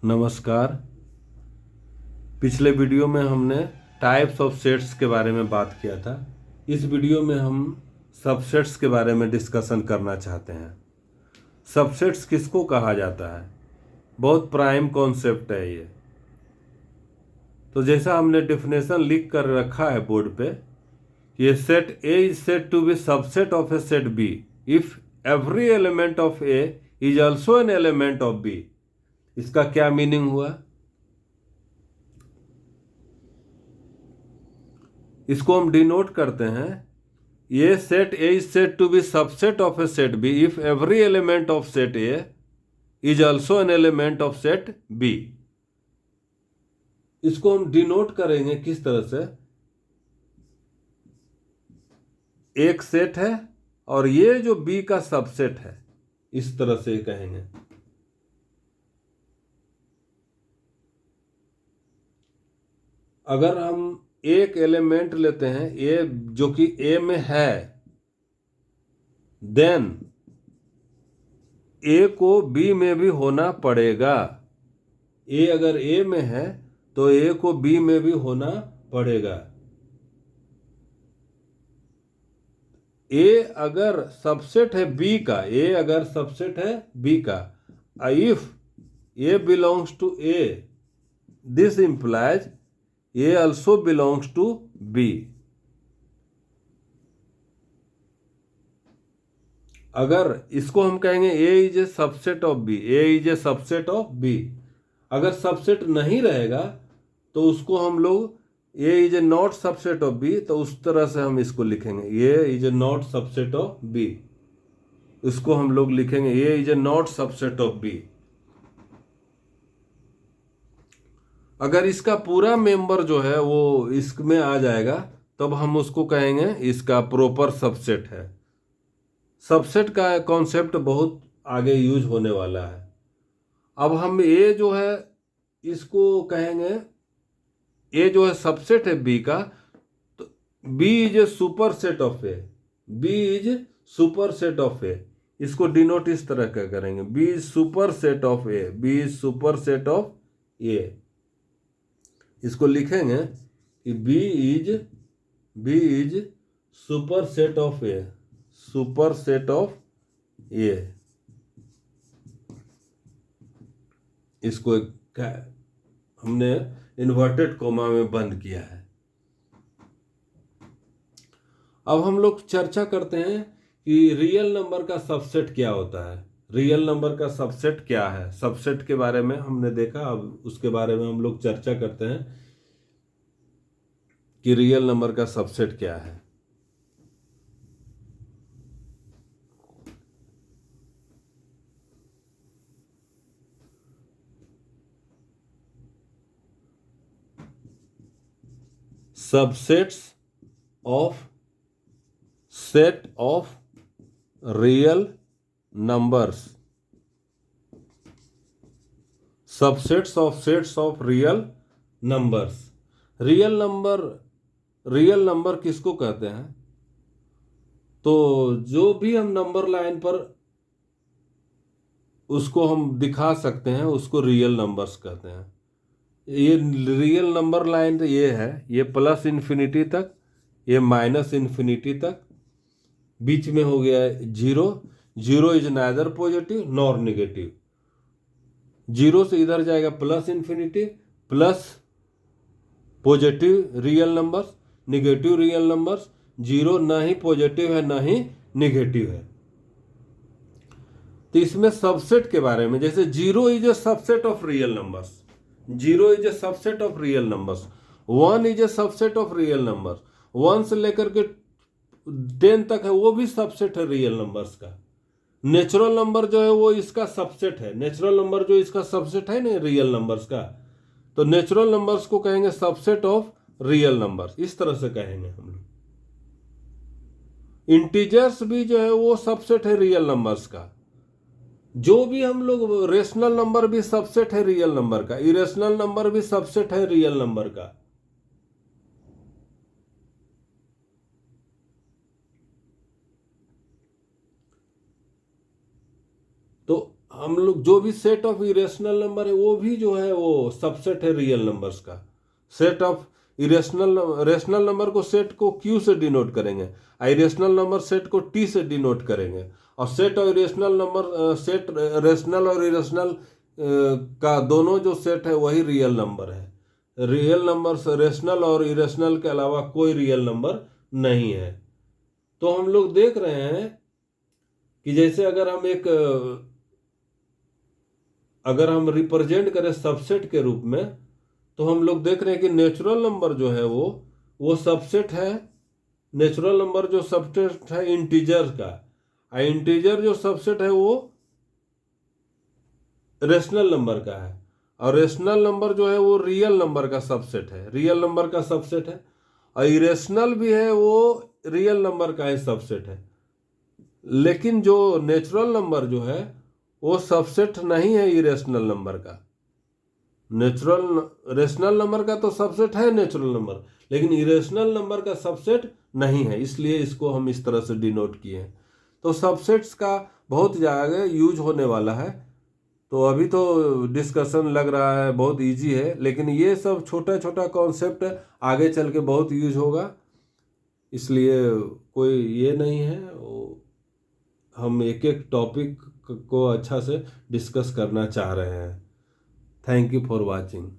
नमस्कार। पिछले वीडियो में हमने टाइप्स ऑफ सेट्स के बारे में बात किया था। इस वीडियो में हम सबसेट्स के बारे में डिस्कशन करना चाहते हैं। सबसेट्स किसको कहा जाता है? बहुत प्राइम कॉन्सेप्ट है ये। तो जैसा हमने डेफिनेशन लिख कर रखा है बोर्ड पे, ये set A is said to be subset of A set B if every element of A is also an element of B. इसका क्या मीनिंग हुआ? इसको हम डिनोट करते हैं, ये set A is said to be subset of A set B if every element of set A is also an element of set B. इसको हम डिनोट करेंगे किस तरह से? एक सेट है और ये जो बी का सबसेट है, इस तरह से कहेंगे। अगर हम एक एलिमेंट लेते हैं ए जो कि ए में है, देन ए को बी में भी होना पड़ेगा। ए अगर ए में है तो ए को बी में भी होना पड़ेगा। ए अगर सबसेट है बी का, ए अगर सबसेट है बी का, if a belongs to A, this implies a also belongs to B. अगर इसको हम कहेंगे A is a subset of B, A is a subset of B. अगर सबसेट नहीं रहेगा तो उसको हम लोग A is a not subset of B, तो उस तरह से हम इसको लिखेंगे, A is a not subset of B. इसको हम लोग लिखेंगे A is a not subset of B. अगर इसका पूरा मेंबर जो है वो इसमें आ जाएगा तब हम उसको कहेंगे इसका प्रॉपर सबसेट है। सबसेट का कॉन्सेप्ट बहुत आगे यूज होने वाला है। अब हम ए जो है इसको कहेंगे, ए जो है सबसेट है बी का, तो B is a superset of A, B is superset of A. इसको डिनोट इस तरह का करेंगे, B is superset of A, B is superset of A. इसको लिखेंगे कि B is superset of A, superset of A. इसको हमने इन्वर्टेड कोमा में बंद किया है। अब हम लोग चर्चा करते हैं कि रियल नंबर का सबसेट क्या होता है। रियल नंबर का सबसेट क्या है? सबसेट के बारे में हमने देखा, अब उसके बारे में हम लोग चर्चा करते हैं कि रियल नंबर का सबसेट क्या है। Subsets of set of real numbers, subsets of sets of real numbers. Real number किसको कहते हैं? तो जो भी हम नंबर लाइन पर उसको हम दिखा सकते हैं उसको रियल नंबर्स कहते हैं। ये रियल नंबर लाइन तो ये है, ये प्लस इन्फिनिटी तक, ये माइनस इन्फिनिटी तक, बीच में हो गया है zero. Zero is neither positive nor negative. Zero से इधर जाएगा plus infinity, plus positive real numbers, negative real numbers. Zero ना ही पॉजिटिव है ना ही निगेटिव है। तो इसमें सबसेट के बारे में, जैसे zero is a subset of real numbers, zero is a subset of real numbers, one is a subset of real numbers, one से लेकर के 10 तक है वो भी सबसेट है रियल नंबर्स का। नेचुरल नंबर जो है वो इसका सबसेट है, नेचुरल नंबर जो इसका सबसेट है ना रियल नंबर्स का, तो नेचुरल नंबर्स को कहेंगे सबसेट ऑफ रियल नंबर्स, इस तरह से कहेंगे हम लोग। इंटीजर्स भी जो है वो सबसेट है रियल नंबर्स का। जो भी हम लोग रेशनल नंबर भी सबसेट है रियल नंबर का, इरेशनल नंबर भी सबसेट है रियल नंबर का। तो हम लोग जो भी सेट ऑफ इरेशनल नंबर है वो भी जो है वो सबसेट है रियल नंबर्स का। सेट ऑफ रेशनल नंबर को सेट को क्यू से डिनोट करेंगे, इरेशनल नंबर सेट को टी से डिनोट करेंगे, और सेट और इरेशनल नंबर सेट रेशनल और इरेशनल का दोनों जो सेट है वही रियल नंबर है। रियल नंबर रेशनल और इरेशनल के अलावा कोई रियल नंबर नहीं है। तो हम लोग देख रहे हैं कि जैसे अगर हम रिप्रेजेंट करें सबसेट के रूप में, तो हम लोग देख रहे हैं कि नेचुरल नंबर जो है वो सबसेट है। नेचुरल नंबर जो सबसेट है इंटीजर का, और इंटीजर जो सबसेट है वो रेशनल नंबर का है, और रेशनल नंबर जो है वो रियल नंबर का सबसेट है, रियल नंबर का सबसेट है। और इरेशनल भी है वो रियल नंबर का ही सबसेट है। लेकिन जो नेचुरल नंबर जो है वो सबसेट नहीं है इरेशनल नंबर का। रेशनल नंबर का तो सबसेट है नेचुरल नंबर, लेकिन इरेशनल नंबर का सबसेट नहीं है, इसलिए इसको हम इस तरह से डिनोट किए हैं। तो सबसेट्स का बहुत ज़्यादा यूज होने वाला है। तो अभी तो डिस्कशन लग रहा है बहुत इजी है, लेकिन ये सब छोटा छोटा कॉन्सेप्ट आगे चल के बहुत यूज होगा, इसलिए कोई ये नहीं है। हम एक एक टॉपिक को अच्छा से डिस्कस करना चाह रहे हैं। Thank you for watching.